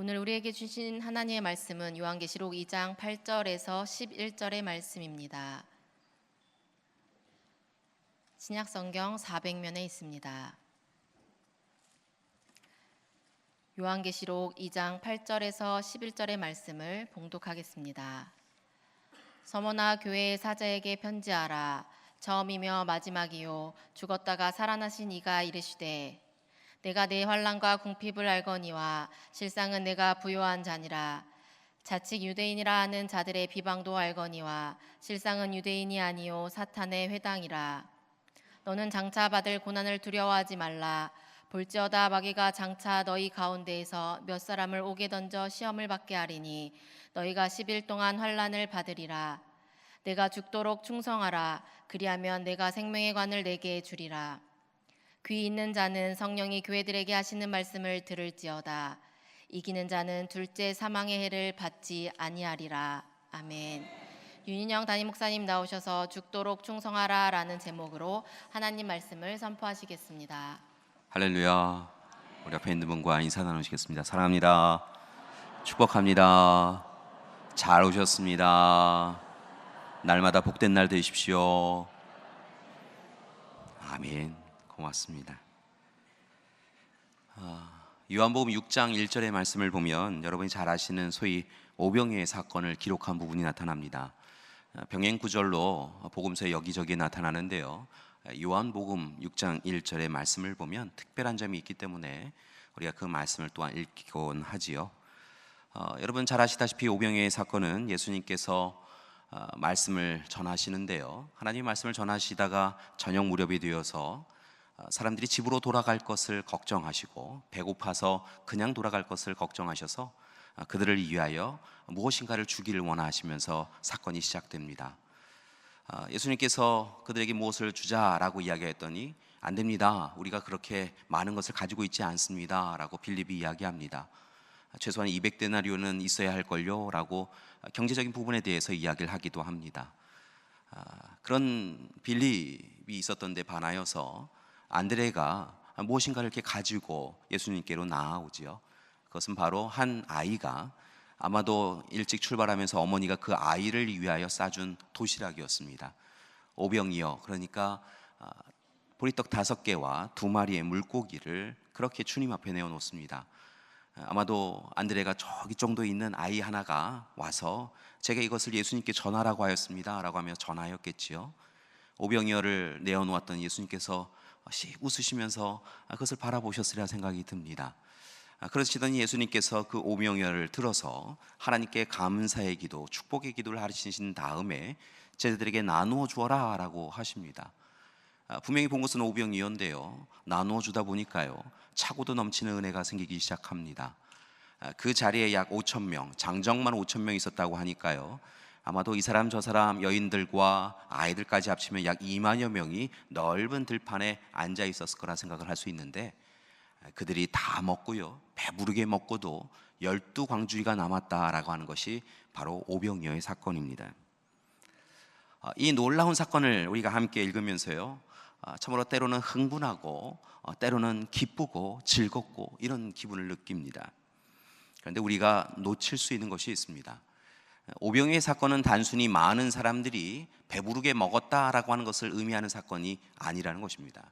오늘 우리에게 주신 하나님의 말씀은 요한계시록 2장 8절에서 11절의 말씀입니다. 신약성경 400면에 있습니다. 요한계시록 2장 8절에서 11절의 말씀을 봉독하겠습니다. 서머나 교회의 사자에게 편지하라. 처음이며 마지막이요 죽었다가 살아나신 이가 이르시되 내가 내 환난과 궁핍을 알거니와 실상은 내가 부요한 자니라. 자칫 유대인이라 하는 자들의 비방도 알거니와 실상은 유대인이 아니요 사탄의 회당이라. 너는 장차 받을 고난을 두려워하지 말라. 볼지어다 마귀가 장차 너희 가운데에서 몇 사람을 옥에 던져 시험을 받게 하리니 너희가 10일 동안 환난을 받으리라. 내가 죽도록 충성하라. 그리하면 내가 생명의 관을 내게 주리라. 귀 있는 자는 성령이 교회들에게 하시는 말씀을 들을지어다. 이기는 자는 둘째 사망의 해를 받지 아니하리라. 아멘. 윤인영 담임 목사님 나오셔서 죽도록 충성하라 라는 제목으로 하나님 말씀을 선포하시겠습니다. 할렐루야. 우리 앞에 있는 분과 인사 나누시겠습니다. 사랑합니다. 축복합니다. 잘 오셨습니다. 날마다 복된 날 되십시오. 아멘. 고맙습니다. 요한복음 6장 1절의 말씀을 보면 여러분이 잘 아시는 소위 오병이어의 사건을 기록한 부분이 나타납니다. 병행 구절로 복음서에 여기저기 나타나는데요, 요한복음 6장 1절의 말씀을 보면 특별한 점이 있기 때문에 우리가 그 말씀을 또한 읽곤 하지요. 여러분 잘 아시다시피 오병이어의 사건은 예수님께서 말씀을 전하시는데요, 하나님의 말씀을 전하시다가 저녁 무렵이 되어서 사람들이 집으로 돌아갈 것을 걱정하시고 배고파서 그냥 돌아갈 것을 걱정하셔서 그들을 위하여 무엇인가를 주기를 원하시면서 사건이 시작됩니다. 예수님께서 그들에게 무엇을 주자라고 이야기했더니 안 됩니다. 우리가 그렇게 많은 것을 가지고 있지 않습니다 라고 빌립이 이야기합니다. 최소한 200데나리온은 있어야 할 걸요 라고 경제적인 부분에 대해서 이야기를 하기도 합니다. 그런 빌립이 있었던 데 반하여서 안드레가 무엇인가를 이렇게 가지고 예수님께로 나아오지요. 그것은 바로 한 아이가 아마도 일찍 출발하면서 어머니가 그 아이를 위하여 싸준 도시락이었습니다. 오병이어, 그러니까 보리떡 5개와 2마리의 물고기를 그렇게 주님 앞에 내어놓습니다. 아마도 안드레가 저기 정도에 있는 아이 하나가 와서 제가 이것을 예수님께 전하라고 하였습니다 라고 하며 전하였겠지요. 오병이어를 내어놓았던 예수님께서 웃으시면서 그것을 바라보셨으리라 생각이 듭니다. 그러시더니 예수님께서 그 오병이어를 들어서 하나님께 감사의 기도, 축복의 기도를 하시신 다음에 제자들에게 나누어 주어라 라고 하십니다. 분명히 본 것은 오병이어인데요, 나누어 주다 보니까요 차고도 넘치는 은혜가 생기기 시작합니다. 그 자리에 약 5,000명, 장정만 5,000명 있었다고 하니까요, 아마도 이 사람 저 사람 여인들과 아이들까지 합치면 약 2만여 명이 넓은 들판에 앉아 있었을 거라 생각을 할 수 있는데, 그들이 다 먹고요, 배부르게 먹고도 12광주리가 남았다라고 하는 것이 바로 오병이어의 사건입니다. 이 놀라운 사건을 우리가 함께 읽으면서요, 참으로 때로는 흥분하고 때로는 기쁘고 즐겁고 이런 기분을 느낍니다. 그런데 우리가 놓칠 수 있는 것이 있습니다. 오병이어의 사건은 단순히 많은 사람들이 배부르게 먹었다라고 하는 것을 의미하는 사건이 아니라는 것입니다.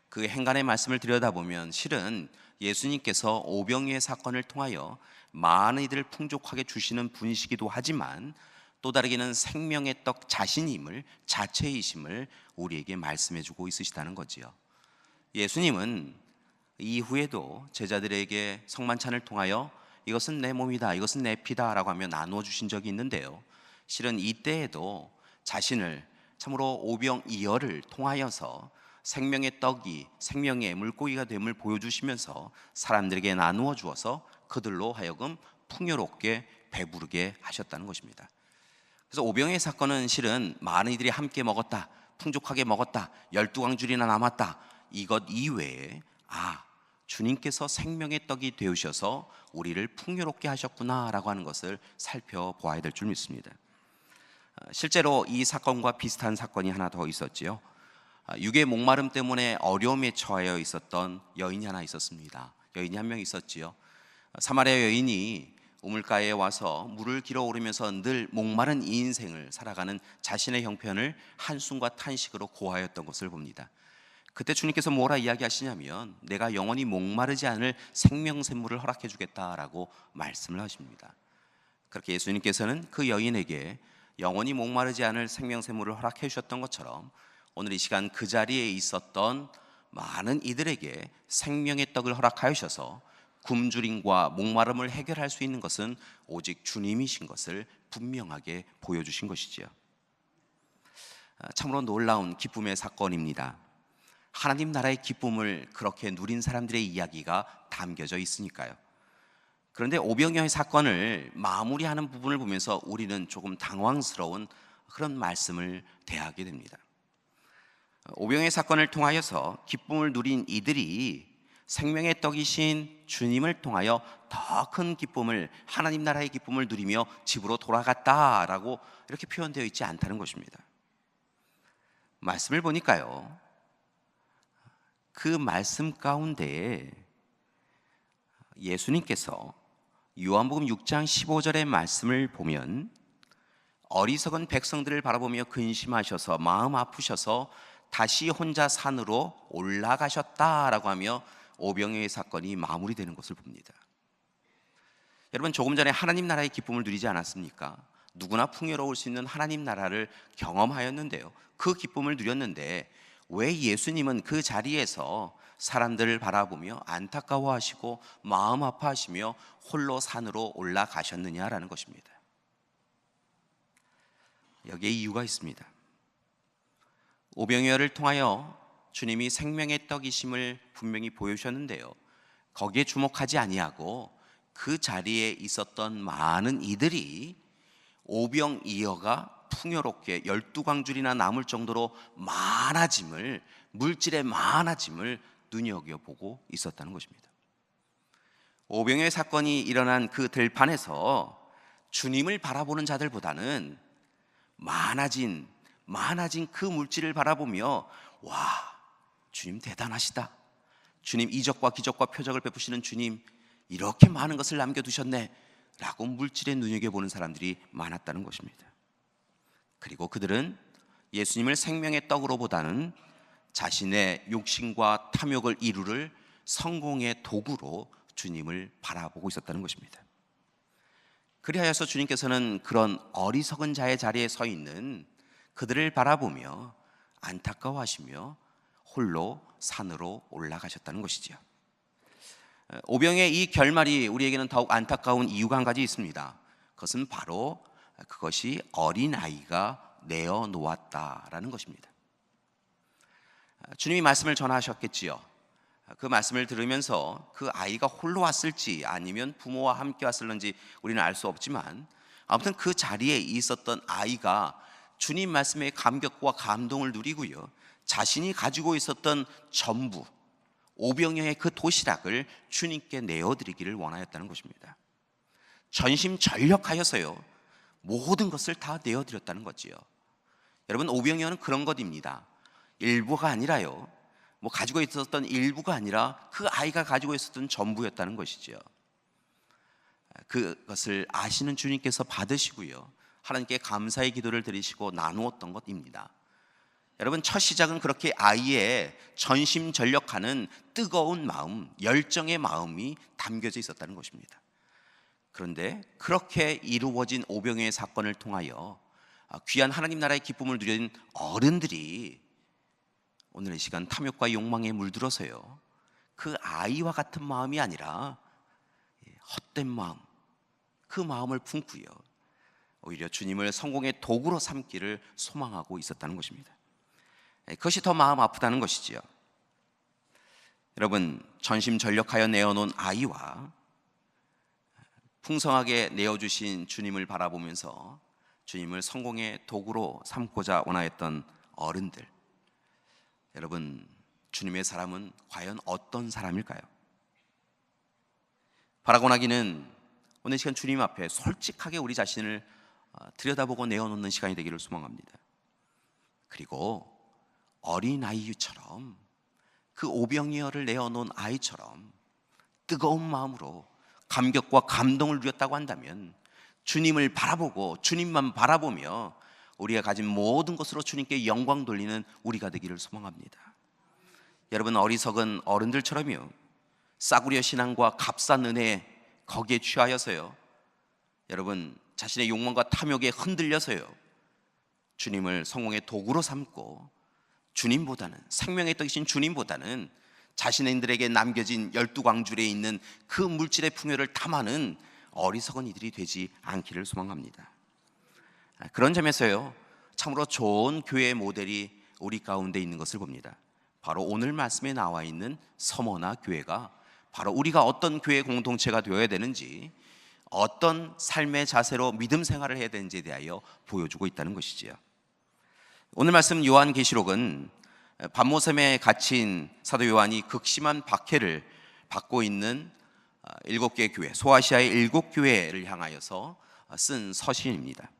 그 행간의 말씀을 들여다보면 실은 예수님께서 오병이어의 사건을 통하여 많은 이들을 풍족하게 주시는 분이시기도 하지만 또 다르게는 생명의 떡 자체이심을 우리에게 말씀해주고 있으시다는 거지요. 예수님은 이후에도 제자들에게 성만찬을 통하여 이것은 내 몸이다, 이것은 내 피다 라고 하며 나누어 주신 적이 있는데요, 실은 이때에도 자신을 참으로 오병이어를 통하여서 생명의 떡이 생명의 물고기가 됨을 보여주시면서 사람들에게 나누어 주어서 그들로 하여금 풍요롭게 배부르게 하셨다는 것입니다. 그래서 오병이어의 사건은 실은 많은 이들이 함께 먹었다, 풍족하게 먹었다, 12광주리나 남았다, 이것 이외에 주님께서 생명의 떡이 되우셔서 우리를 풍요롭게 하셨구나 라고 하는 것을 살펴보아야 될 줄 믿습니다. 실제로 이 사건과 비슷한 사건이 하나 더 있었지요. 육의 목마름 때문에 어려움에 처하여 있었던 여인이 하나 있었습니다. 여인이 한 명 있었지요. 사마리아 여인이 우물가에 와서 물을 길어 오르면서 늘 목마른 이 인생을 살아가는 자신의 형편을 한숨과 탄식으로 고하였던 것을 봅니다. 그때 주님께서 뭐라 이야기하시냐면 내가 영원히 목마르지 않을 생명샘물을 허락해 주겠다라고 말씀을 하십니다. 그렇게 예수님께서는 그 여인에게 영원히 목마르지 않을 생명샘물을 허락해 주셨던 것처럼 오늘 이 시간 그 자리에 있었던 많은 이들에게 생명의 떡을 허락하여 주셔서 굶주림과 목마름을 해결할 수 있는 것은 오직 주님이신 것을 분명하게 보여주신 것이지요. 참으로 놀라운 기쁨의 사건입니다. 하나님 나라의 기쁨을 그렇게 누린 사람들의 이야기가 담겨져 있으니까요. 그런데 오병이어의 사건을 마무리하는 부분을 보면서 우리는 조금 당황스러운 그런 말씀을 대하게 됩니다. 오병이어의 사건을 통하여서 기쁨을 누린 이들이 생명의 떡이신 주님을 통하여 더 큰 기쁨을, 하나님 나라의 기쁨을 누리며 집으로 돌아갔다라고 이렇게 표현되어 있지 않다는 것입니다. 말씀을 보니까요, 그 말씀 가운데 예수님께서 요한복음 6장 15절의 말씀을 보면 어리석은 백성들을 바라보며 근심하셔서 마음 아프셔서 다시 혼자 산으로 올라가셨다라고 하며 오병이어의 사건이 마무리되는 것을 봅니다. 여러분, 조금 전에 하나님 나라의 기쁨을 누리지 않았습니까? 누구나 풍요로울 수 있는 하나님 나라를 경험하였는데요, 그 기쁨을 누렸는데 왜 예수님은 그 자리에서 사람들을 바라보며 안타까워하시고 마음 아파하시며 홀로 산으로 올라가셨느냐라는 것입니다. 여기에 이유가 있습니다. 오병이어를 통하여 주님이 생명의 떡이심을 분명히 보여주셨는데요, 거기에 주목하지 아니하고 그 자리에 있었던 많은 이들이 오병이어가 풍요롭게 12광줄이나 남을 정도로 많아짐을, 물질의 많아짐을 눈여겨보고 있었다는 것입니다. 오병이어의 사건이 일어난 그 들판에서 주님을 바라보는 자들보다는 많아진 그 물질을 바라보며 와, 주님 대단하시다, 주님 이적과 기적과 표적을 베푸시는 주님, 이렇게 많은 것을 남겨두셨네 라고 물질에 눈여겨보는 사람들이 많았다는 것입니다. 그리고 그들은 예수님을 생명의 떡으로 보다는 자신의 욕심과 탐욕을 이루를 성공의 도구로 주님을 바라보고 있었다는 것입니다. 그리하여서 주님께서는 그런 어리석은 자의 자리에 서 있는 그들을 바라보며 안타까워하시며 홀로 산으로 올라가셨다는 것이지요. 오병의 이 결말이 우리에게는 더욱 안타까운 이유가 한 가지 있습니다. 그것은 바로 그것이 어린아이가 내어놓았다라는 것입니다. 주님이 말씀을 전하셨겠지요. 그 말씀을 들으면서 그 아이가 홀로 왔을지 아니면 부모와 함께 왔을는지 우리는 알 수 없지만 아무튼 그 자리에 있었던 아이가 주님 말씀의 감격과 감동을 누리고요, 자신이 가지고 있었던 전부, 오병이어의 그 도시락을 주님께 내어드리기를 원하였다는 것입니다. 전심전력하여서요, 모든 것을 다 내어드렸다는 거지요. 여러분, 오병이어는 그런 것입니다. 일부가 아니라요, 가지고 있었던 일부가 아니라 그 아이가 가지고 있었던 전부였다는 것이죠. 그것을 아시는 주님께서 받으시고요, 하나님께 감사의 기도를 드리시고 나누었던 것입니다. 여러분, 첫 시작은 그렇게 아이의 전심전력하는 뜨거운 마음, 열정의 마음이 담겨져 있었다는 것입니다. 그런데 그렇게 이루어진 오병이어의 사건을 통하여 귀한 하나님 나라의 기쁨을 누린 어른들이 오늘 이 시간 탐욕과 욕망에 물들어서요, 그 아이와 같은 마음이 아니라 헛된 마음, 그 마음을 품고요, 오히려 주님을 성공의 도구로 삼기를 소망하고 있었다는 것입니다. 그것이 더 마음 아프다는 것이지요. 여러분, 전심전력하여 내어놓은 아이와 풍성하게 내어주신 주님을 바라보면서 주님을 성공의 도구로 삼고자 원하였던 어른들, 여러분, 주님의 사람은 과연 어떤 사람일까요? 바라고 나기는 오늘 시간 주님 앞에 솔직하게 우리 자신을 들여다보고 내어놓는 시간이 되기를 소망합니다. 그리고 어린아이처럼, 그 오병이어를 내어놓은 아이처럼 뜨거운 마음으로 감격과 감동을 누렸다고 한다면 주님을 바라보고 주님만 바라보며 우리가 가진 모든 것으로 주님께 영광 돌리는 우리가 되기를 소망합니다. 여러분, 어리석은 어른들처럼요, 싸구려 신앙과 값싼 은혜 거기에 취하여서요, 여러분 자신의 욕망과 탐욕에 흔들려서요, 주님을 성공의 도구로 삼고 주님보다는, 생명의 떡이신 주님보다는 자신들에게 남겨진 12광줄에 있는 그 물질의 풍요를 탐하는 어리석은 이들이 되지 않기를 소망합니다. 그런 점에서요, 참으로 좋은 교회의 모델이 우리 가운데 있는 것을 봅니다. 바로 오늘 말씀에 나와 있는 서머나 교회가 바로 우리가 어떤 교회 공동체가 되어야 되는지, 어떤 삶의 자세로 믿음 생활을 해야 되는지에 대하여 보여주고 있다는 것이지요. 오늘 말씀 요한계시록은 반모섬에 갇힌 사도 요한이 극심한 박해를 받고 있는 7개의 교회, 소아시아의 7교회를 향하여서 쓴 서신입니다.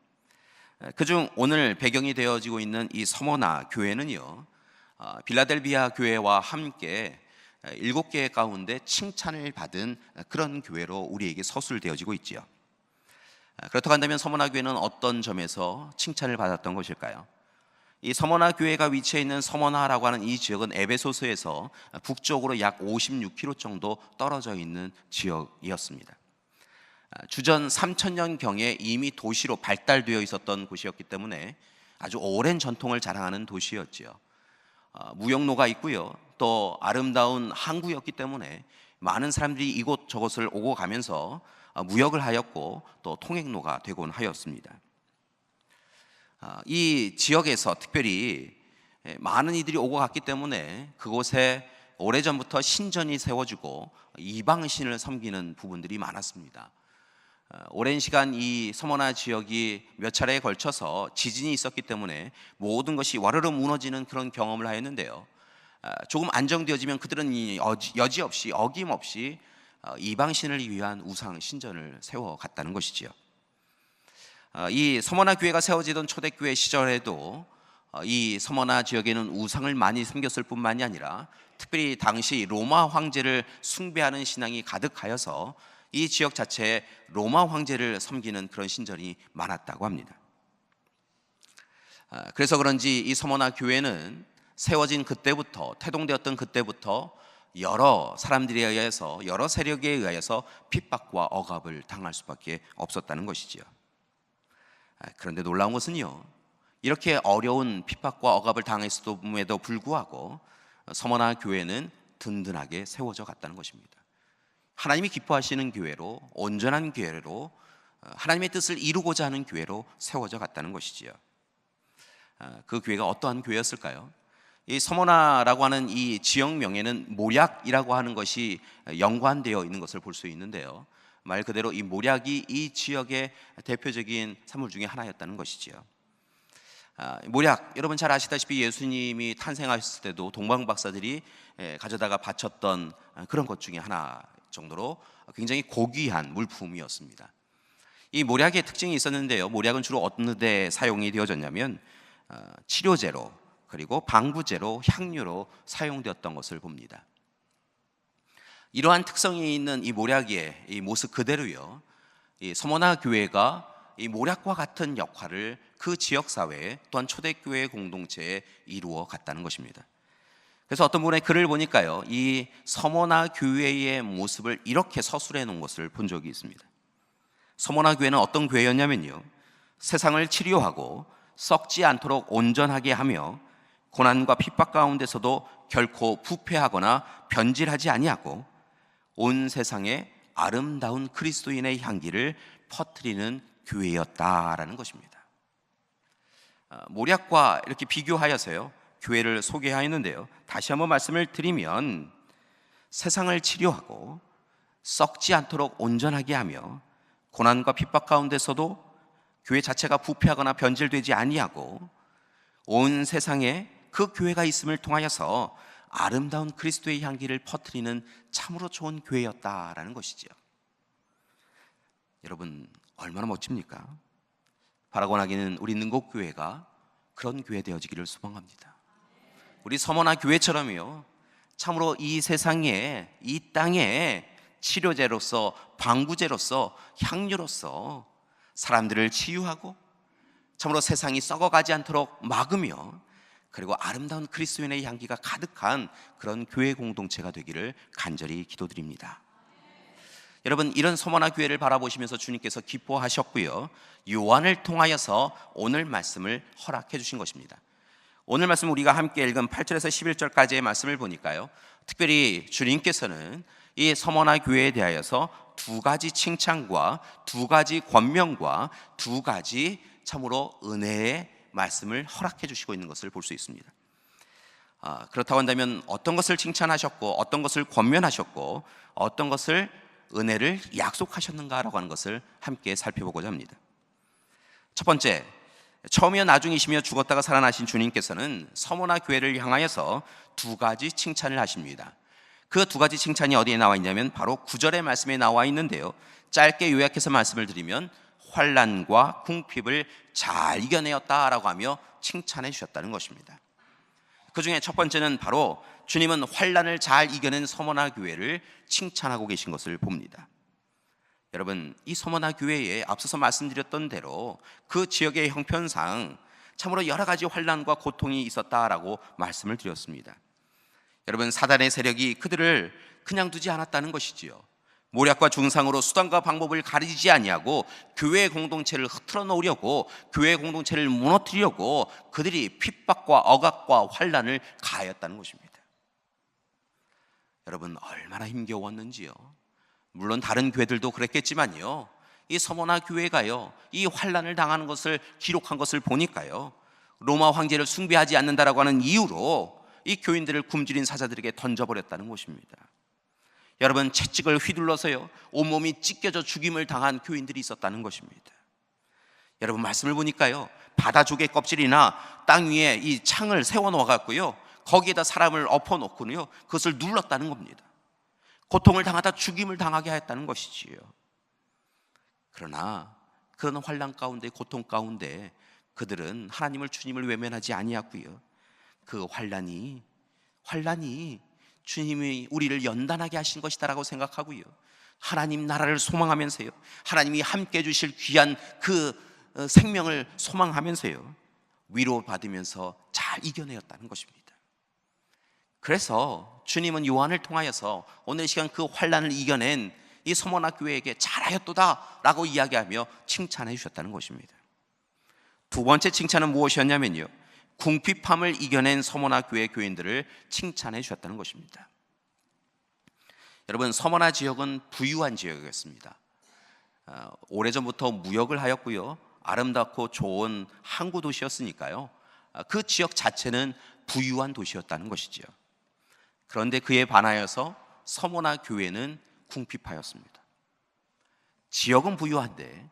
그중 오늘 배경이 되어지고 있는 이 서머나 교회는요, 빌라델비아 교회와 함께 7개 가운데 칭찬을 받은 그런 교회로 우리에게 서술되어지고 있지요. 그렇다고 한다면 서머나 교회는 어떤 점에서 칭찬을 받았던 것일까요? 이 서머나 교회가 위치해 있는 서머나라고 하는 이 지역은 에베소서에서 북쪽으로 약 56km 정도 떨어져 있는 지역이었습니다. 주전 3000년경에 이미 도시로 발달되어 있었던 곳이었기 때문에 아주 오랜 전통을 자랑하는 도시였지요. 무역로가 있고요, 또 아름다운 항구였기 때문에 많은 사람들이 이곳 저곳을 오고 가면서 무역을 하였고 또 통행로가 되곤 하였습니다. 이 지역에서 특별히 많은 이들이 오고 갔기 때문에 그곳에 오래전부터 신전이 세워지고 이방신을 섬기는 부분들이 많았습니다. 오랜 시간 이 서머나 지역이 몇 차례에 걸쳐서 지진이 있었기 때문에 모든 것이 와르르 무너지는 그런 경험을 하였는데요, 조금 안정되어지면 그들은 여지없이 어김없이 이방신을 위한 우상 신전을 세워갔다는 것이지요. 이 서머나 교회가 세워지던 초대교회 시절에도 이 서머나 지역에는 우상을 많이 섬겼을 뿐만이 아니라 특별히 당시 로마 황제를 숭배하는 신앙이 가득하여서 이 지역 자체에 로마 황제를 섬기는 그런 신전이 많았다고 합니다. 그래서 그런지 이 서머나 교회는 세워진 그때부터, 태동되었던 그때부터 여러 사람들에 의해서, 여러 세력에 의해서 핍박과 억압을 당할 수밖에 없었다는 것이지요. 그런데 놀라운 것은요, 이렇게 어려운 핍박과 억압을 당했음에도 불구하고 서머나 교회는 든든하게 세워져 갔다는 것입니다. 하나님이 기뻐하시는 교회로, 온전한 교회로, 하나님의 뜻을 이루고자 하는 교회로 세워져 갔다는 것이지요. 그 교회가 어떠한 교회였을까요? 이 서머나라고 하는 이 지역명에는 모략이라고 하는 것이 연관되어 있는 것을 볼 수 있는데요, 말 그대로 이 모략이 이 지역의 대표적인 산물 중에 하나였다는 것이지요. 모략, 여러분 잘 아시다시피 예수님이 탄생하셨을 때도 동방박사들이 가져다가 바쳤던 그런 것 중에 하나 정도로 굉장히 고귀한 물품이었습니다. 이 모략의 특징이 있었는데요, 모략은 주로 어느 데 사용이 되어졌냐면 치료제로, 그리고 방부제로, 향료로 사용되었던 것을 봅니다. 이러한 특성이 있는 이 모략의 이 모습 그대로요, 이 서머나 교회가 이 모략과 같은 역할을 그 지역 사회에, 또한 초대교회 공동체에 이루어 갔다는 것입니다. 그래서 어떤 분의 글을 보니까요, 이 서머나 교회의 모습을 이렇게 서술해 놓은 것을 본 적이 있습니다. 서머나 교회는 어떤 교회였냐면요, 세상을 치료하고 썩지 않도록 온전하게 하며 고난과 핍박 가운데서도 결코 부패하거나 변질하지 아니하고 온 세상에 아름다운 그리스도인의 향기를 퍼뜨리는 교회였다라는 것입니다. 모략과 이렇게 비교하여서요, 교회를 소개하였는데요, 다시 한번 말씀을 드리면 세상을 치료하고 썩지 않도록 온전하게 하며 고난과 핍박 가운데서도 교회 자체가 부패하거나 변질되지 아니하고 온 세상에 그 교회가 있음을 통하여서 아름다운 그리스도의 향기를 퍼뜨리는 참으로 좋은 교회였다라는 것이죠. 여러분, 얼마나 멋집니까? 바라고 나기는 우리 능곡교회가 그런 교회 되어지기를 소망합니다. 우리 서머나 교회처럼요, 참으로 이 세상에, 이 땅에 치료제로서, 방부제로서, 향료로서 사람들을 치유하고 참으로 세상이 썩어가지 않도록 막으며, 그리고 아름다운 그리스도인의 향기가 가득한 그런 교회 공동체가 되기를 간절히 기도드립니다. 여러분, 이런 서머나 교회를 바라보시면서 주님께서 기뻐하셨고요, 요한을 통하여서 오늘 말씀을 허락해 주신 것입니다. 오늘 말씀 우리가 함께 읽은 8절에서 11절까지의 말씀을 보니까요, 특별히 주님께서는 이 서머나 교회에 대하여서 두 가지 칭찬과 두 가지 권면과 두 가지 참으로 은혜의 말씀을 허락해 주시고 있는 것을 볼 수 있습니다. 그렇다고 한다면 어떤 것을 칭찬하셨고 어떤 것을 권면하셨고 어떤 것을 은혜를 약속하셨는가라고 하는 것을 함께 살펴보고자 합니다. 첫 번째, 처음이요 나중이시며 죽었다가 살아나신 주님께서는 서머나 교회를 향하여서 두 가지 칭찬을 하십니다. 그 두 가지 칭찬이 어디에 나와 있냐면 바로 9절의 말씀에 나와 있는데요, 짧게 요약해서 말씀을 드리면 환난과 궁핍을 잘 이겨내었다라고 하며 칭찬해 주셨다는 것입니다. 그 중에 첫 번째는 바로 주님은 환난을 잘 이겨낸 서머나 교회를 칭찬하고 계신 것을 봅니다. 여러분, 이 서머나 교회에 앞서서 말씀드렸던 대로 그 지역의 형편상 참으로 여러 가지 환난과 고통이 있었다라고 말씀을 드렸습니다. 여러분, 사단의 세력이 그들을 그냥 두지 않았다는 것이지요. 모략과 중상으로 수단과 방법을 가리지 아니하고 교회 공동체를 흐트러 놓으려고, 교회 공동체를 무너뜨리려고 그들이 핍박과 억압과 환난을 가하였다는 것입니다. 여러분, 얼마나 힘겨웠는지요. 물론 다른 교회들도 그랬겠지만요, 이 서머나 교회가요, 이 환난을 당하는 것을 기록한 것을 보니까요, 로마 황제를 숭배하지 않는다라고 하는 이유로 이 교인들을 굶주린 사자들에게 던져버렸다는 것입니다. 여러분, 채찍을 휘둘러서요 온몸이 찢겨져 죽임을 당한 교인들이 있었다는 것입니다. 여러분, 말씀을 보니까요, 바다 조개 껍질이나 땅 위에 이 창을 세워놓아 갖고요 거기에다 사람을 엎어놓고요 그것을 눌렀다는 겁니다. 고통을 당하다 죽임을 당하게 하였다는 것이지요. 그러나 그런 환난 가운데, 고통 가운데 그들은 하나님을, 주님을 외면하지 아니하고요, 그 환난이 주님이 우리를 연단하게 하신 것이다라고 생각하고요, 하나님 나라를 소망하면서요, 하나님이 함께 해주실 귀한 그 생명을 소망하면서요 위로받으면서 잘 이겨내었다는 것입니다. 그래서 주님은 요한을 통하여서 오늘 시간 그 환난을 이겨낸 이 서머나 교회에게 잘하였도다 라고 이야기하며 칭찬해 주셨다는 것입니다. 두 번째 칭찬은 무엇이었냐면요, 궁핍함을 이겨낸 서머나 교회 교인들을 칭찬해 주셨다는 것입니다. 여러분, 서머나 지역은 부유한 지역이었습니다. 오래전부터 무역을 하였고요, 아름답고 좋은 항구 도시였으니까요, 그 지역 자체는 부유한 도시였다는 것이죠. 그런데 그에 반하여서 서머나 교회는 궁핍하였습니다. 지역은 부유한데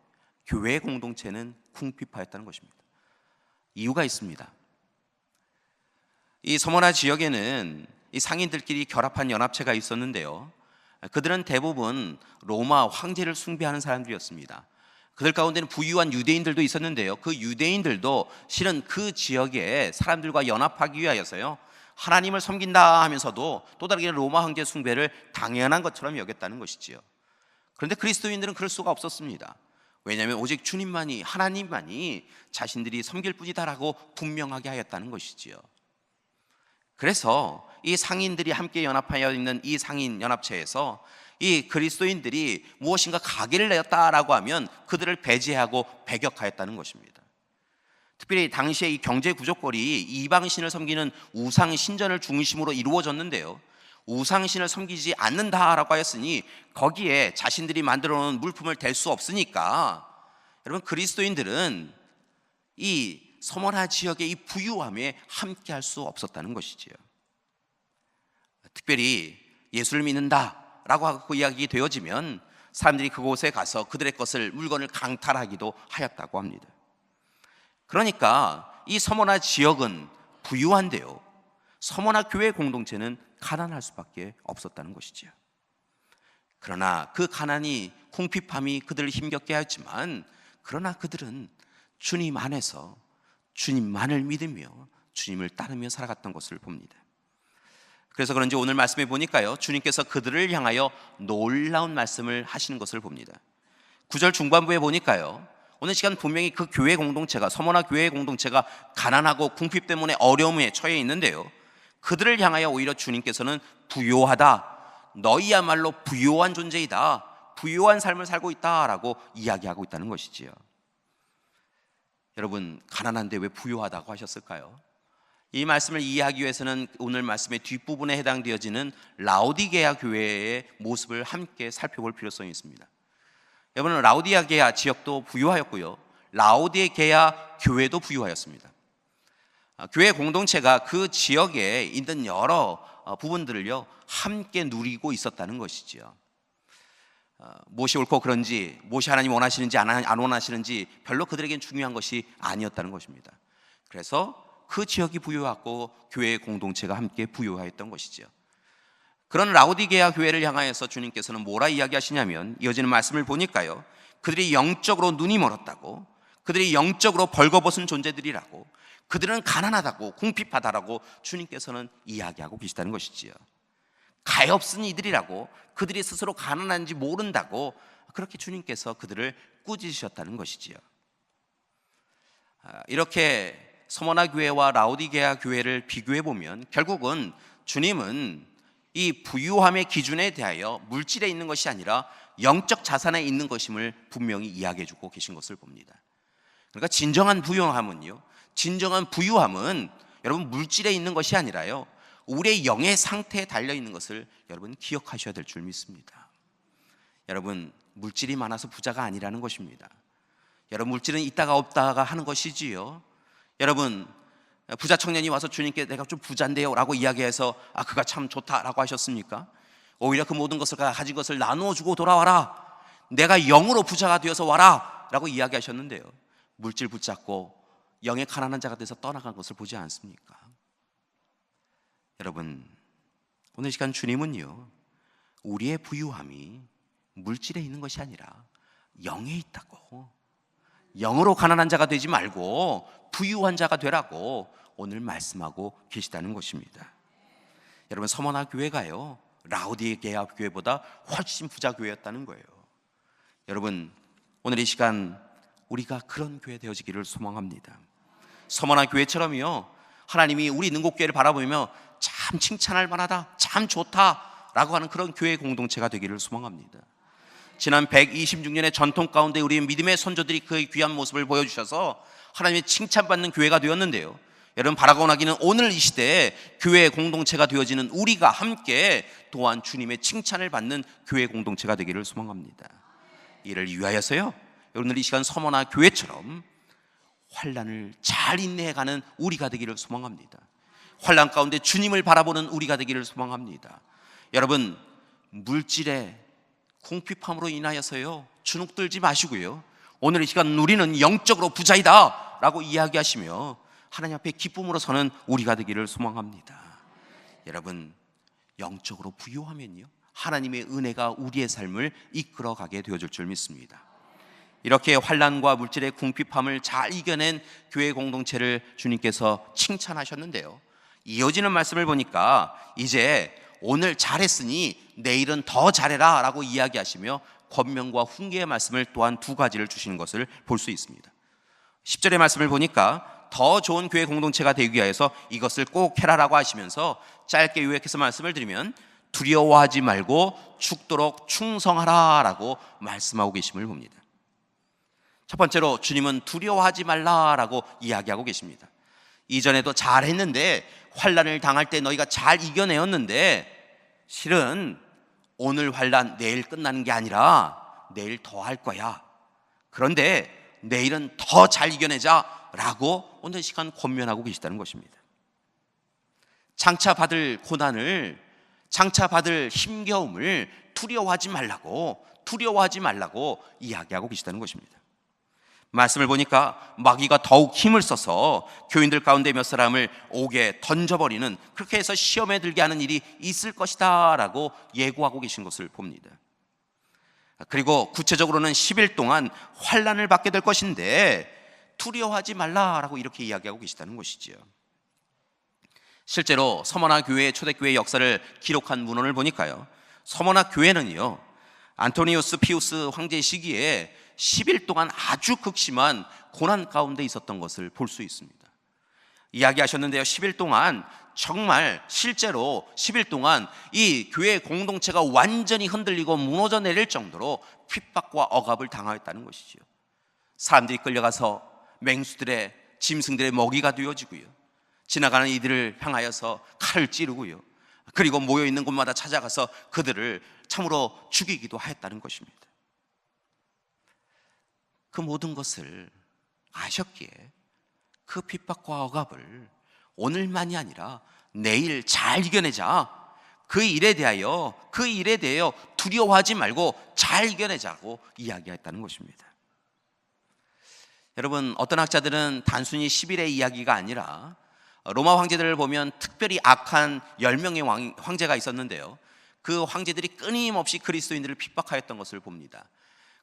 교회 공동체는 궁핍하였다는 것입니다. 이유가 있습니다. 이 서머나 지역에는 이 상인들끼리 결합한 연합체가 있었는데요, 그들은 대부분 로마 황제를 숭배하는 사람들이었습니다. 그들 가운데는 부유한 유대인들도 있었는데요, 그 유대인들도 실은 그 지역의 사람들과 연합하기 위하여서요 하나님을 섬긴다 하면서도 또 다르게 로마 황제 숭배를 당연한 것처럼 여겼다는 것이지요. 그런데 그리스도인들은 그럴 수가 없었습니다. 왜냐하면 오직 주님만이, 하나님만이 자신들이 섬길 뿐이다라고 분명하게 하였다는 것이지요. 그래서 이 상인들이 함께 연합하여 있는 이 상인 연합체에서 이 그리스도인들이 무엇인가 가게를 내었다라고 하면 그들을 배제하고 배격하였다는 것입니다. 특별히 당시에 이 경제 구조권이 이방신을 섬기는 우상 신전을 중심으로 이루어졌는데요, 우상신을 섬기지 않는다라고 하였으니 거기에 자신들이 만들어 놓은 물품을 댈 수 없으니까 여러분, 그리스도인들은 이 서머나 지역의 이 부유함에 함께 할 수 없었다는 것이지요. 특별히 예수를 믿는다라고 하고 이야기 되어지면 사람들이 그곳에 가서 그들의 것을, 물건을 강탈하기도 하였다고 합니다. 그러니까 이 서머나 지역은 부유한데요, 서머나 교회 공동체는 가난할 수밖에 없었다는 것이지요. 그러나 그 가난이, 궁핍함이 그들을 힘겹게 하였지만, 그러나 그들은 주님 안에서 주님만을 믿으며 주님을 따르며 살아갔던 것을 봅니다. 그래서 그런지 오늘 말씀에 보니까요, 주님께서 그들을 향하여 놀라운 말씀을 하시는 것을 봅니다. 9절 중반부에 보니까요, 오늘 시간 분명히 그 교회 공동체가, 서머나 교회 공동체가 가난하고 궁핍 때문에 어려움에 처해 있는데요, 그들을 향하여 오히려 주님께서는 부요하다, 너희야말로 부요한 존재이다, 부요한 삶을 살고 있다라고 이야기하고 있다는 것이지요. 여러분, 가난한데 왜 부요하다고 하셨을까요? 이 말씀을 이해하기 위해서는 오늘 말씀의 뒷부분에 해당되어지는 라오디게아 교회의 모습을 함께 살펴볼 필요성이 있습니다. 여러분, 라오디게아 지역도 부유하였고요, 라오디게아 교회도 부유하였습니다. 교회 공동체가 그 지역에 있는 여러 부분들을요 함께 누리고 있었다는 것이죠. 무엇이 옳고 그런지, 무엇이 하나님 원하시는지 안 원하시는지 별로 그들에겐 중요한 것이 아니었다는 것입니다. 그래서 그 지역이 부유하고 교회 공동체가 함께 부유하였던 것이죠. 그런 라오디게아 교회를 향하여서 주님께서는 뭐라 이야기하시냐면, 이어지는 말씀을 보니까요, 그들이 영적으로 눈이 멀었다고, 그들이 영적으로 벌거벗은 존재들이라고, 그들은 가난하다고, 궁핍하다라고 주님께서는 이야기하고 계시다는 것이지요. 가엾은 이들이라고, 그들이 스스로 가난한지 모른다고 그렇게 주님께서 그들을 꾸짖으셨다는 것이지요. 이렇게 서머나 교회와 라오디게아 교회를 비교해 보면 결국은 주님은 이 부유함의 기준에 대하여 물질에 있는 것이 아니라 영적 자산에 있는 것임을 분명히 이야기해 주고 계신 것을 봅니다. 그러니까 진정한 부유함은요, 진정한 부유함은 여러분 물질에 있는 것이 아니라요, 우리의 영의 상태에 달려 있는 것을 여러분 기억하셔야 될 줄 믿습니다. 여러분, 물질이 많아서 부자가 아니라는 것입니다. 여러분, 물질은 있다가 없다가 하는 것이지요. 여러분, 부자 청년이 와서 주님께 내가 좀 부자인데요 라고 이야기해서 그가 참 좋다라고 하셨습니까? 오히려 그 모든 것을 가진 것을 나누어 주고 돌아와라, 내가 영으로 부자가 되어서 와라 라고 이야기하셨는데요, 물질 붙잡고 영의 가난한 자가 돼서 떠나간 것을 보지 않습니까? 여러분, 오늘 시간 주님은요, 우리의 부유함이 물질에 있는 것이 아니라 영에 있다고, 영으로 가난한 자가 되지 말고 부유한 자가 되라고 오늘 말씀하고 계시다는 것입니다. 여러분, 서머나 교회가요 라오디게아 교회보다 훨씬 부자 교회였다는 거예요. 여러분, 오늘 이 시간 우리가 그런 교회 되어지기를 소망합니다. 서머나 교회처럼요, 하나님이 우리 능곡교회를 바라보며 참 칭찬할 만하다, 참 좋다라고 하는 그런 교회 공동체가 되기를 소망합니다. 지난 126년의 전통 가운데 우리 믿음의 선조들이 그 귀한 모습을 보여주셔서 하나님의 칭찬받는 교회가 되었는데요, 여러분, 바라고 원하기는 오늘 이 시대에 교회 공동체가 되어지는 우리가 함께 또한 주님의 칭찬을 받는 교회 공동체가 되기를 소망합니다. 이를 위하여서요, 오늘 이 시간 서머나 교회처럼 환난을 잘 인내해가는 우리가 되기를 소망합니다. 환난 가운데 주님을 바라보는 우리가 되기를 소망합니다. 여러분, 물질의 궁핍함으로 인하여서요 주눅들지 마시고요, 오늘 이 시간 우리는 영적으로 부자이다 라고 이야기하시며 하나님 앞에 기쁨으로 서는 우리가 되기를 소망합니다. 여러분, 영적으로 부유하면요 하나님의 은혜가 우리의 삶을 이끌어가게 되어줄 줄 믿습니다. 이렇게 환난과 물질의 궁핍함을 잘 이겨낸 교회 공동체를 주님께서 칭찬하셨는데요, 이어지는 말씀을 보니까 이제 오늘 잘했으니 내일은 더 잘해라 라고 이야기하시며 권면과 훈계의 말씀을 또한 두 가지를 주시는 것을 볼 수 있습니다. 10절의 말씀을 보니까 더 좋은 교회 공동체가 되기 위해서 이것을 꼭 해라라고 하시면서 짧게 요약해서 말씀을 드리면 두려워하지 말고 죽도록 충성하라 라고 말씀하고 계심을 봅니다. 첫 번째로 주님은 두려워하지 말라라고 이야기하고 계십니다. 이전에도 잘했는데, 환난을 당할 때 너희가 잘 이겨내었는데, 실은 오늘 환난 내일 끝나는 게 아니라 내일 더 할 거야. 그런데 내일은 더 잘 이겨내자 라고 오늘 시간 권면하고 계시다는 것입니다. 장차 받을 고난을, 장차 받을 힘겨움을 두려워하지 말라고 이야기하고 계시다는 것입니다. 말씀을 보니까 마귀가 더욱 힘을 써서 교인들 가운데 몇 사람을 옥에 던져버리는, 그렇게 해서 시험에 들게 하는 일이 있을 것이다 라고 예고하고 계신 것을 봅니다. 그리고 구체적으로는 10일 동안 환난을 받게 될 것인데 두려워하지 말라라고 이렇게 이야기하고 계시다는 것이지요. 실제로 서머나 교회의 초대교회 역사를 기록한 문헌을 보니까요, 서머나 교회는요, 안토니우스 피우스 황제 시기에 10일 동안 아주 극심한 고난 가운데 있었던 것을 볼 수 있습니다. 이야기하셨는데요, 10일 동안 정말 실제로 10일 동안 이 교회 공동체가 완전히 흔들리고 무너져 내릴 정도로 핍박과 억압을 당하였다는 것이죠. 사람들이 끌려가서 맹수들의, 짐승들의 먹이가 되어지고요, 지나가는 이들을 향하여서 칼을 찌르고요, 그리고 모여있는 곳마다 찾아가서 그들을 참으로 죽이기도 하였다는 것입니다. 그 모든 것을 아셨기에 그 핍박과 억압을 오늘만이 아니라 내일 잘 이겨내자, 그 일에 대하여 두려워하지 말고 잘 이겨내자고 이야기했다는 것입니다. 여러분, 어떤 학자들은 단순히 10일의 이야기가 아니라 로마 황제들을 보면 특별히 악한 10명의 황제가 있었는데요, 그 황제들이 끊임없이 그리스도인들을 핍박하였던 것을 봅니다.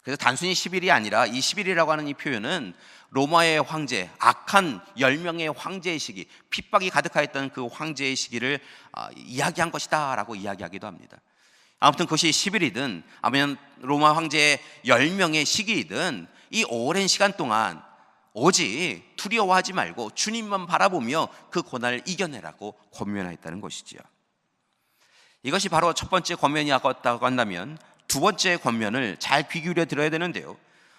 그래서 단순히 10일이 아니라 이 10일이라고 하는 이 표현은 로마의 황제, 악한 10명의 황제의 시기, 핍박이 가득하였던 그 황제의 시기를 이야기한 것이다 라고 이야기하기도 합니다. 아무튼 그것이 10일이든 아니면 로마 황제의 10명의 시기이든 이 오랜 시간 동안 오직 두려워하지 말고 주님만 바라보며 그 고난을 이겨내라고 권면하였다는 것이죠. 이것이 바로 첫 번째 권면이었다고 한다면, 두 번째 권면을 잘 귀 기울여 들어야 되는데요,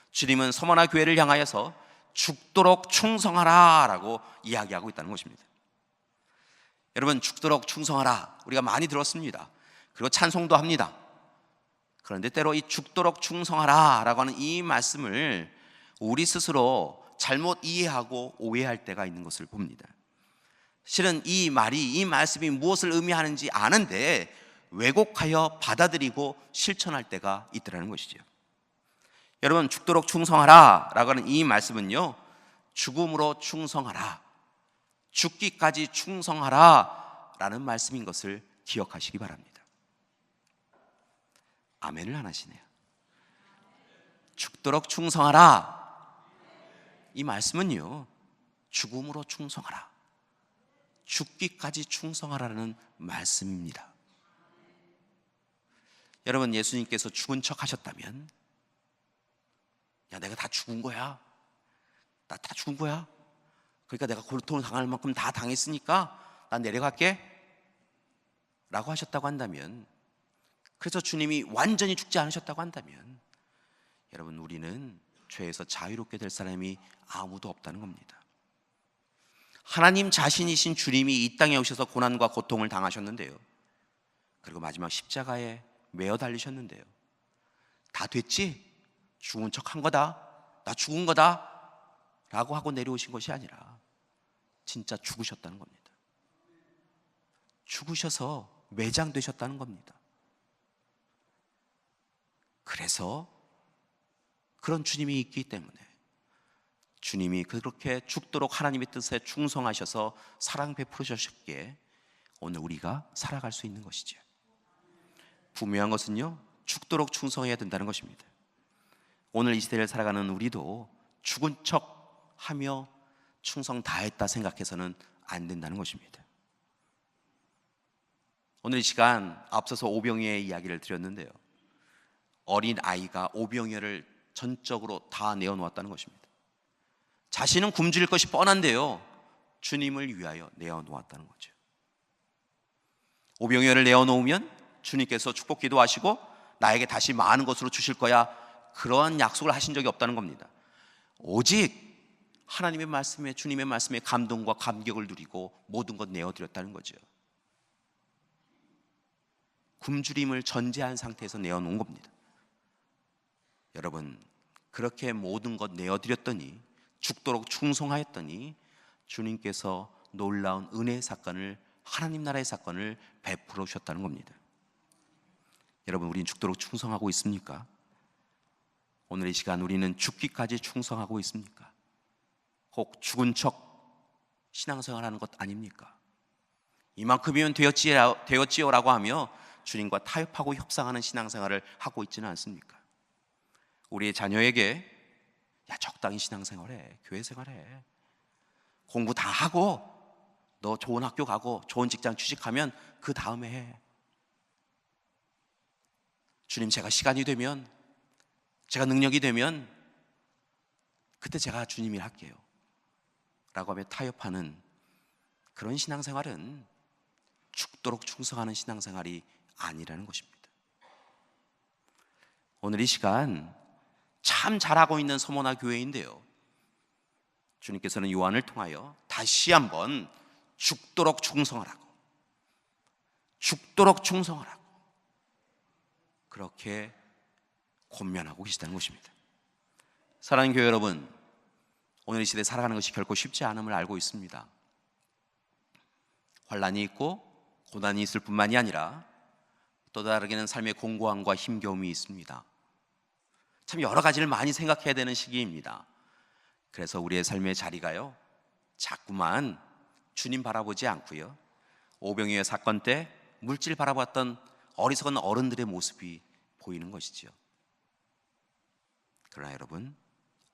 주님은 서머나 교회를 향하여서 죽도록 충성하라 라고 이야기하고 있다는 것입니다. 여러분, 죽도록 충성하라 우리가 많이 들었습니다. 그리고 찬송도 합니다. 그런데 때로 이 죽도록 충성하라 라고 하는 이 말씀을 우리 스스로 잘못 이해하고 오해할 때가 있는 것을 봅니다. 실은 이 말씀이 무엇을 의미하는지 아는데 왜곡하여 받아들이고 실천할 때가 있더라는 것이죠. 여러분, 죽도록 충성하라 라고 하는 이 말씀은요, 죽음으로 충성하라, 죽기까지 충성하라 라는 말씀인 것을 기억하시기 바랍니다. 아멘을 안 하시네요. 죽도록 충성하라, 이 말씀은요, 죽음으로 충성하라, 죽기까지 충성하라는 말씀입니다. 여러분, 예수님께서 죽은 척 하셨다면, 야, 내가 다 죽은 거야, 나 다 죽은 거야, 그러니까 내가 고통을 당할 만큼 다 당했으니까 난 내려갈게 라고 하셨다고 한다면, 그래서 주님이 완전히 죽지 않으셨다고 한다면, 여러분, 우리는 죄에서 자유롭게 될 사람이 아무도 없다는 겁니다. 하나님 자신이신 주님이 이 땅에 오셔서 고난과 고통을 당하셨는데요, 그리고 마지막 십자가에 매어 달리셨는데요, 다 됐지? 죽은 척 한 거다, 나 죽은 거다 라고 하고 내려오신 것이 아니라 진짜 죽으셨다는 겁니다. 죽으셔서 매장되셨다는 겁니다. 그래서 그런 주님이 있기 때문에 주님이 그렇게 죽도록 하나님의 뜻에 충성하셔서 사랑 베풀으셨기에 오늘 우리가 살아갈 수 있는 것이죠. 분명한 것은요, 죽도록 충성해야 된다는 것입니다. 오늘 이 시대를 살아가는 우리도 죽은 척 하며 충성 다했다 생각해서는 안 된다는 것입니다. 오늘 이 시간 앞서서 오병이어의 이야기를 드렸는데요, 어린 아이가 오병이어를 전적으로 다 내어놓았다는 것입니다. 자신은 굶주릴 것이 뻔한데요, 주님을 위하여 내어놓았다는 거죠. 오병이어를 내어놓으면 주님께서 축복 기도하시고 나에게 다시 많은 것으로 주실 거야, 그러한 약속을 하신 적이 없다는 겁니다. 오직 하나님의 말씀에, 주님의 말씀에 감동과 감격을 누리고 모든 것 내어드렸다는 거죠. 굶주림을 전제한 상태에서 내어놓은 겁니다. 여러분, 그렇게 모든 것 내어드렸더니, 죽도록 충성하였더니 주님께서 놀라운 은혜의 사건을, 하나님 나라의 사건을 베풀어 주셨다는 겁니다. 여러분, 우리는 죽도록 충성하고 있습니까? 오늘 이 시간 우리는 죽기까지 충성하고 있습니까? 혹 죽은 척 신앙생활하는 것 아닙니까? 이만큼이면 되었지요라고 하며 주님과 타협하고 협상하는 신앙생활을 하고 있지는 않습니까? 우리의 자녀에게 야, 적당히 신앙생활해, 교회 생활해, 공부 다 하고 너 좋은 학교 가고 좋은 직장 취직하면 그 다음에 해. 주님, 제가 시간이 되면, 제가 능력이 되면 그때 제가 주님 일 할게요 라고 하며 타협하는 그런 신앙생활은 죽도록 충성하는 신앙생활이 아니라는 것입니다. 오늘 이 시간 참 잘하고 있는 서머나 교회인데요, 주님께서는 요한을 통하여 다시 한번 죽도록 충성하라고, 죽도록 충성하라고 그렇게 권면하고 계시다는 것입니다. 사랑하는 교회 여러분, 오늘 이 시대에 살아가는 것이 결코 쉽지 않음을 알고 있습니다. 환난이 있고 고난이 있을 뿐만이 아니라 또 다르게는 삶의 공고함과 힘겨움이 있습니다. 참 여러 가지를 많이 생각해야 되는 시기입니다. 그래서 우리의 삶의 자리가요, 자꾸만 주님 바라보지 않고요, 오병이어 사건 때 물질 바라봤던 어리석은 어른들의 모습이 보이는 것이죠. 그러나 여러분,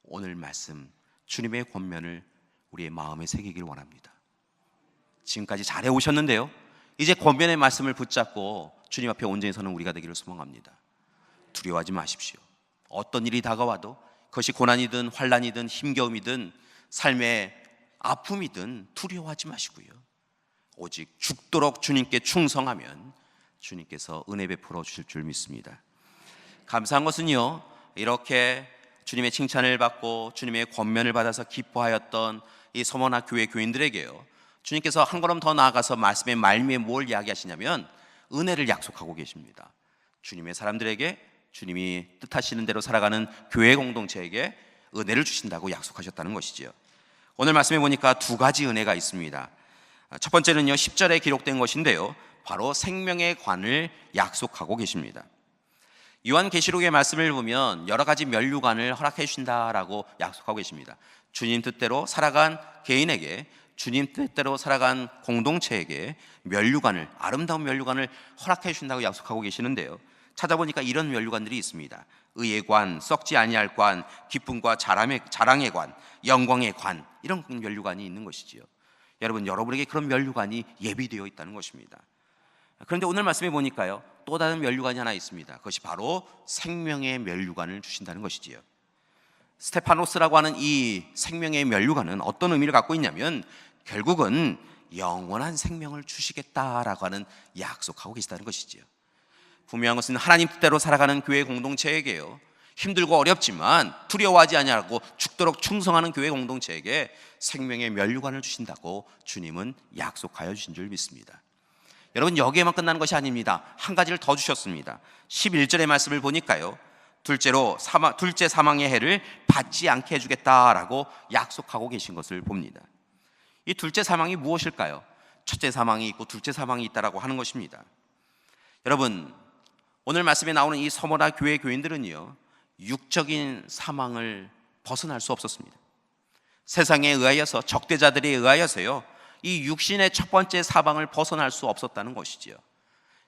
오늘 말씀 주님의 권면을 우리의 마음에 새기길 원합니다. 지금까지 잘해 오셨는데요, 이제 권면의 말씀을 붙잡고 주님 앞에 온전히 서는 우리가 되기를 소망합니다. 두려워하지 마십시오. 어떤 일이 다가와도 그것이 고난이든 환난이든 힘겨움이든 삶의 아픔이든 두려워하지 마시고요, 오직 죽도록 주님께 충성하면 주님께서 은혜 베풀어 주실 줄 믿습니다. 감사한 것은요, 이렇게 주님의 칭찬을 받고 주님의 권면을 받아서 기뻐하였던 이 서머나 교회 교인들에게요, 주님께서 한 걸음 더 나아가서 말씀의 말미에 뭘 이야기하시냐면 은혜를 약속하고 계십니다. 주님의 사람들에게, 주님이 뜻하시는 대로 살아가는 교회 공동체에게 은혜를 주신다고 약속하셨다는 것이지요. 오늘 말씀에 보니까 두 가지 은혜가 있습니다. 첫 번째는요, 10절에 기록된 것인데요, 바로 생명의 관을 약속하고 계십니다. 요한계시록의 말씀을 보면 여러 가지 면류관을 허락해 주신다라고 약속하고 계십니다. 주님 뜻대로 살아간 개인에게, 주님 뜻대로 살아간 공동체에게 면류관을, 아름다운 면류관을 허락해 주신다고 약속하고 계시는데요, 찾아보니까 이런 면류관들이 있습니다. 의의 관, 썩지 아니할 관, 기쁨과 자랑의 관, 영광의 관, 이런 면류관이 있는 것이지요. 여러분, 여러분에게 그런 면류관이 예비되어 있다는 것입니다. 그런데 오늘 말씀에 보니까요, 또 다른 면류관이 하나 있습니다. 그것이 바로 생명의 면류관을 주신다는 것이지요. 스테파노스라고 하는 이 생명의 면류관은 어떤 의미를 갖고 있냐면 결국은 영원한 생명을 주시겠다라고 하는 약속하고 계시다는 것이지요. 분명한 것은 하나님 뜻대로 살아가는 교회 공동체에게요, 힘들고 어렵지만 두려워하지 아니하고 죽도록 충성하는 교회 공동체에게 생명의 면류관을 주신다고 주님은 약속하여 주신 줄 믿습니다. 여러분, 여기에만 끝나는 것이 아닙니다. 한 가지를 더 주셨습니다. 11절의 말씀을 보니까요, 둘째 사망의 해를 받지 않게 해주겠다라고 약속하고 계신 것을 봅니다. 이 둘째 사망이 무엇일까요? 첫째 사망이 있고 둘째 사망이 있다라고 하는 것입니다. 여러분, 오늘 말씀에 나오는 이 서머나 교회 교인들은요, 육적인 사망을 벗어날 수 없었습니다. 세상에 의하여서, 적대자들에 의하여서요, 이 육신의 첫 번째 사망을 벗어날 수 없었다는 것이지요.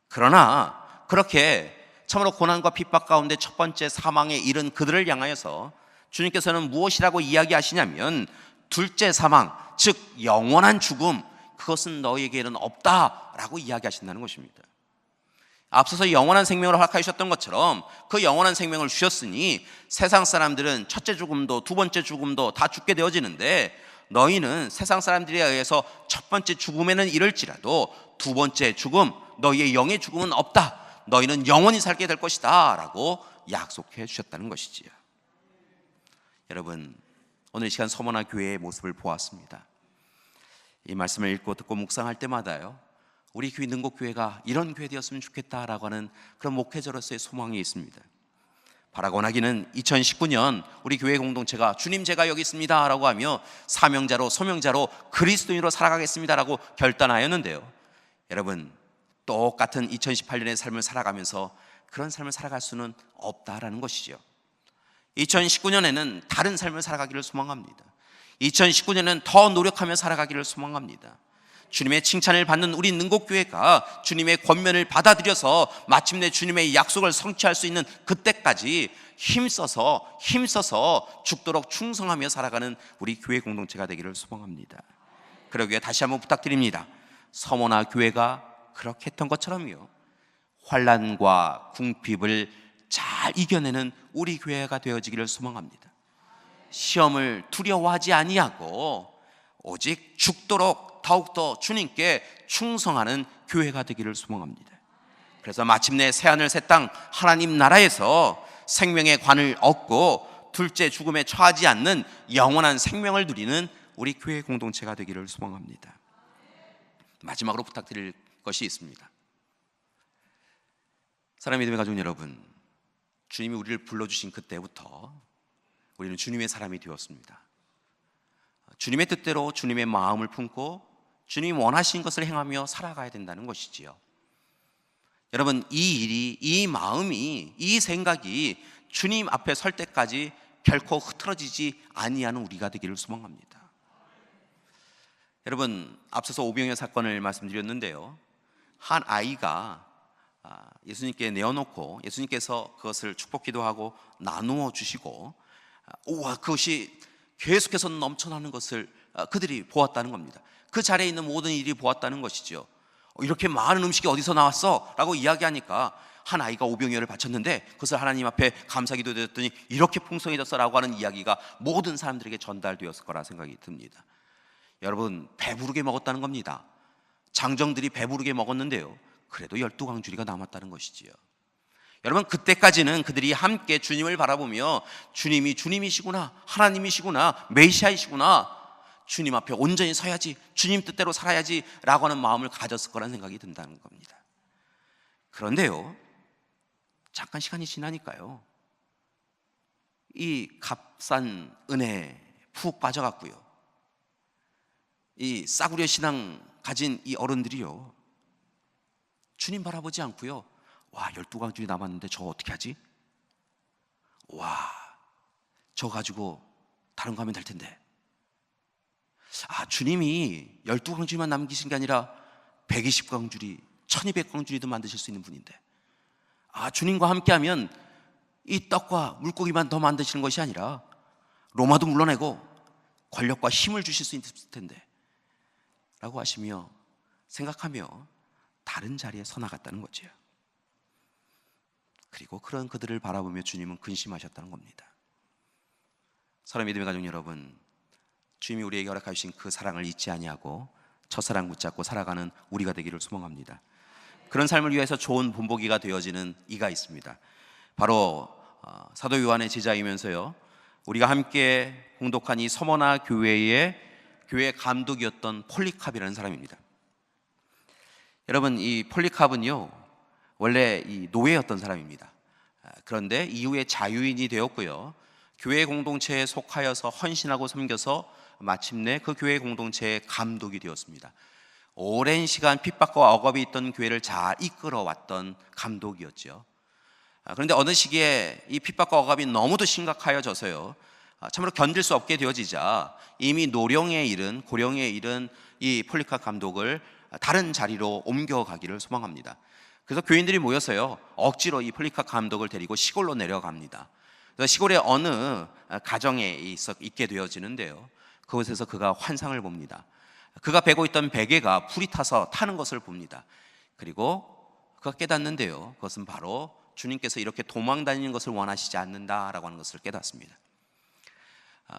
그러나 그렇게 참으로 고난과 핍박 가운데 첫 번째 사망에 이른 그들을 향하여서 주님께서는 무엇이라고 이야기하시냐면 둘째 사망, 즉 영원한 죽음, 그것은 너희에게는 없다라고 이야기하신다는 것입니다. 앞서서 영원한 생명을 허락해 주셨던 것처럼 그 영원한 생명을 주셨으니 세상 사람들은 첫째 죽음도 두 번째 죽음도 다 죽게 되어지는데, 너희는 세상 사람들에 의해서 첫 번째 죽음에는 이를지라도 두 번째 죽음, 너희의 영의 죽음은 없다, 너희는 영원히 살게 될 것이다 라고 약속해 주셨다는 것이지요. 여러분, 오늘 이 시간 서머나 교회의 모습을 보았습니다. 이 말씀을 읽고 듣고 묵상할 때마다요, 우리 교회 능곡교회가 이런 교회 되었으면 좋겠다라고 하는 그런 목회자로서의 소망이 있습니다. 바라곤 하기는 2019년 우리 교회 공동체가 주님 제가 여기 있습니다 라고 하며 사명자로 소명자로 그리스도인으로 살아가겠습니다라고 결단하였는데요, 여러분, 똑같은 2018년의 삶을 살아가면서 그런 삶을 살아갈 수는 없다라는 것이죠. 2019년에는 다른 삶을 살아가기를 소망합니다. 2019년에는 더 노력하며 살아가기를 소망합니다. 주님의 칭찬을 받는 우리 능곡교회가 주님의 권면을 받아들여서 마침내 주님의 약속을 성취할 수 있는 그때까지 힘써서 죽도록 충성하며 살아가는 우리 교회 공동체가 되기를 소망합니다. 그러기에 다시 한번 부탁드립니다. 서머나 교회가 그렇게 했던 것처럼요, 환난과 궁핍을 잘 이겨내는 우리 교회가 되어지기를 소망합니다. 시험을 두려워하지 아니하고 오직 죽도록 더욱더 주님께 충성하는 교회가 되기를 소망합니다. 그래서 마침내 새하늘 새 땅 하나님 나라에서 생명의 관을 얻고 둘째 죽음에 처하지 않는 영원한 생명을 누리는 우리 교회 공동체가 되기를 소망합니다. 마지막으로 부탁드릴 것이 있습니다. 사랑하는 믿음의 가족 여러분, 주님이 우리를 불러주신 그때부터 우리는 주님의 사람이 되었습니다. 주님의 뜻대로 주님의 마음을 품고 주님이 원하신 것을 행하며 살아가야 된다는 것이지요. 여러분, 이 일이, 이 마음이, 이 생각이 주님 앞에 설 때까지 결코 흐트러지지 아니하는 우리가 되기를 소망합니다. 여러분, 앞서서 오병이어 사건을 말씀드렸는데요, 한 아이가 예수님께 내어놓고 예수님께서 그것을 축복기도 하고 나누어 주시고, 우와, 그것이 계속해서 넘쳐나는 것을 그들이 보았다는 겁니다. 그 자리에 있는 모든 일이 보았다는 것이죠. 이렇게 많은 음식이 어디서 나왔어? 라고 이야기하니까 한 아이가 오병이어를 바쳤는데 그것을 하나님 앞에 감사기도 드렸더니 이렇게 풍성해졌어 라고 하는 이야기가 모든 사람들에게 전달되었을 거라 생각이 듭니다. 여러분, 배부르게 먹었다는 겁니다. 장정들이 배부르게 먹었는데요, 그래도 12광주리가 남았다는 것이지요. 여러분, 그때까지는 그들이 함께 주님을 바라보며 주님이 주님이시구나, 하나님이시구나, 메시아이시구나, 주님 앞에 온전히 서야지, 주님 뜻대로 살아야지 라고 하는 마음을 가졌을 거라는 생각이 든다는 겁니다. 그런데요, 잠깐 시간이 지나니까요, 이 값싼 은혜에 푹 빠져갔고요, 이 싸구려 신앙 가진 이 어른들이요, 주님 바라보지 않고요, 와, 12광줄이 남았는데 저거 어떻게 하지? 와, 저거 가지고 다른 거 하면 될 텐데. 주님이 12광줄만 남기신 게 아니라 120광줄이, 1200광줄이도 만드실 수 있는 분인데, 주님과 함께하면 이 떡과 물고기만 더 만드시는 것이 아니라 로마도 물러내고 권력과 힘을 주실 수 있을 텐데 라고 하시며 생각하며 다른 자리에 서나갔다는 거죠. 그리고 그런 그들을 바라보며 주님은 근심하셨다는 겁니다. 사랑하는 믿음의 가족 여러분, 주님이 우리에게 허락하신 그 사랑을 잊지 아니하고 첫사랑 붙잡고 살아가는 우리가 되기를 소망합니다. 그런 삶을 위해서 좋은 본보기가 되어지는 이가 있습니다. 바로 사도 요한의 제자이면서요, 우리가 함께 공독한 이 서머나 교회의 교회 감독이었던 폴리캅이라는 사람입니다. 여러분, 이 폴리캅은요, 원래 이 노예였던 사람입니다. 그런데 이후에 자유인이 되었고요, 교회 공동체에 속하여서 헌신하고 섬겨서 마침내 그 교회 공동체의 감독이 되었습니다. 오랜 시간 핍박과 억압이 있던 교회를 잘 이끌어왔던 감독이었죠. 그런데 어느 시기에 이 핍박과 억압이 너무도 심각하여져서요, 참으로 견딜 수 없게 되어지자 이미 노령에 이른, 고령에 이른 이 폴리캅 감독을 다른 자리로 옮겨가기를 소망합니다. 그래서 교인들이 모여서요, 억지로 이 폴리캅 감독을 데리고 시골로 내려갑니다. 그래서 시골의 어느 가정에 있게 되어지는데요, 그곳에서 그가 환상을 봅니다. 그가 베고 있던 베개가 불이 타서 타는 것을 봅니다. 그리고 그가 깨닫는데요, 그것은 바로 주님께서 이렇게 도망다니는 것을 원하시지 않는다라고 하는 것을 깨닫습니다.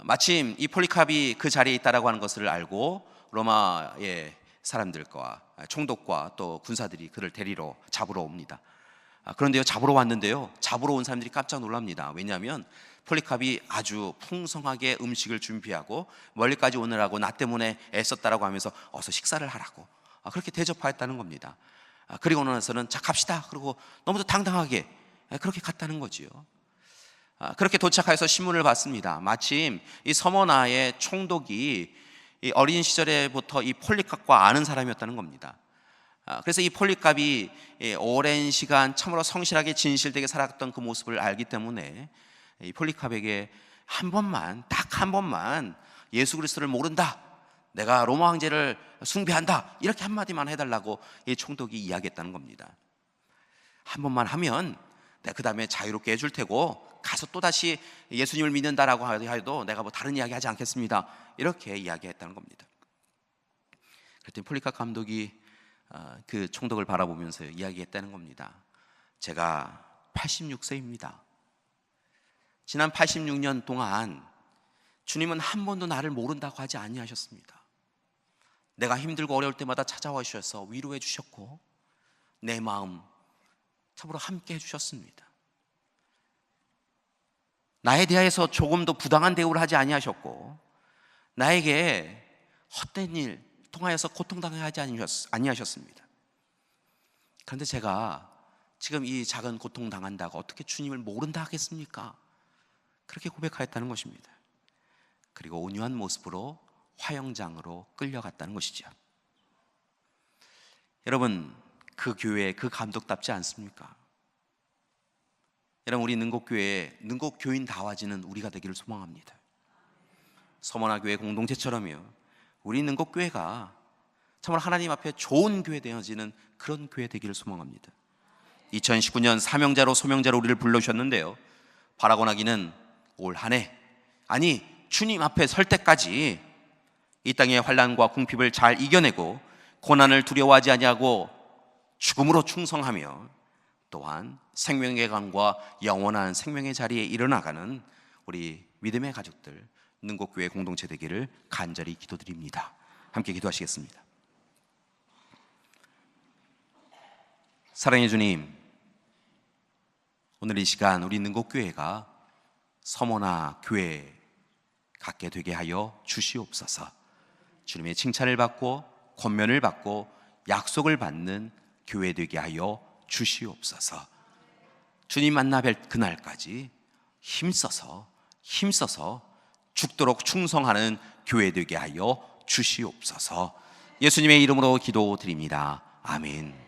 마침 이 폴리캅이 그 자리에 있다라고 하는 것을 알고 로마의 사람들과 총독과 또 군사들이 그를 데리러 잡으러 옵니다. 그런데요, 잡으러 왔는데요, 잡으러 온 사람들이 깜짝 놀랍니다. 왜냐하면 폴리캅이 아주 풍성하게 음식을 준비하고 멀리까지 오느라고 나 때문에 애썼다라고 하면서 어서 식사를 하라고 그렇게 대접하였다는 겁니다. 그리고 나서는 자, 갑시다. 그리고 너무도 당당하게 그렇게 갔다는 거지요. 그렇게 도착해서 신문을 봤습니다. 마침 이 서머나의 총독이 이 어린 시절에부터 이 폴리캅과 아는 사람이었다는 겁니다. 그래서 이 폴리캅이 오랜 시간 참으로 성실하게 진실되게 살았던 그 모습을 알기 때문에 이 폴리캅에게 한 번만, 딱 한 번만 예수 그리스도를 모른다, 내가 로마 황제를 숭배한다, 이렇게 한마디만 해달라고 이 총독이 이야기했다는 겁니다. 한 번만 하면 내가 그 다음에 자유롭게 해줄 테고 가서 또다시 예수님을 믿는다라고 해도 내가 뭐 다른 이야기 하지 않겠습니다, 이렇게 이야기했다는 겁니다. 그랬더니 폴리카 감독이 그 총독을 바라보면서 이야기했다는 겁니다. 제가 86세입니다. 지난 86년 동안 주님은 한 번도 나를 모른다고 하지 아니하셨습니다. 내가 힘들고 어려울 때마다 찾아와 주셔서 위로해 주셨고 내 마음 참으로 함께 해주셨습니다. 나에 대하여서 조금도 부당한 대우를 하지 아니하셨고 나에게 헛된 일 통하여서 고통당하게 하지 아니하셨습니다. 그런데 제가 지금 이 작은 고통당한다고 어떻게 주님을 모른다 하겠습니까? 그렇게 고백하였다는 것입니다. 그리고 온유한 모습으로 화영장으로 끌려갔다는 것이죠. 여러분, 그 교회, 그 감독답지 않습니까? 여러분, 우리 능곡교회, 능곡교인다워지는 우리가 되기를 소망합니다. 서머나 교회 공동체처럼요, 우리 능곡교회가 참으로 하나님 앞에 좋은 교회 되어지는 그런 교회 되기를 소망합니다. 2019년 사명자로 소명자로 우리를 불러주셨는데요, 바라고 나기는 올 한 해, 아니 주님 앞에 설 때까지 이 땅의 환난과 궁핍을 잘 이겨내고 고난을 두려워하지 아니하고 죽음으로 충성하며 또한 생명의 강과 영원한 생명의 자리에 이뤄나가는 우리 믿음의 가족들, 능곡교회 공동체 되기를 간절히 기도드립니다. 함께 기도하시겠습니다. 사랑의 주님, 오늘 이 시간 우리 능곡교회가 서머나 교회 갖게 되게 하여 주시옵소서. 주님의 칭찬을 받고 권면을 받고 약속을 받는 교회 되게 하여 주시옵소서. 주님 만나 뵐 그날까지 힘써서 죽도록 충성하는 교회 되게 하여 주시옵소서. 예수님의 이름으로 기도드립니다. 아멘.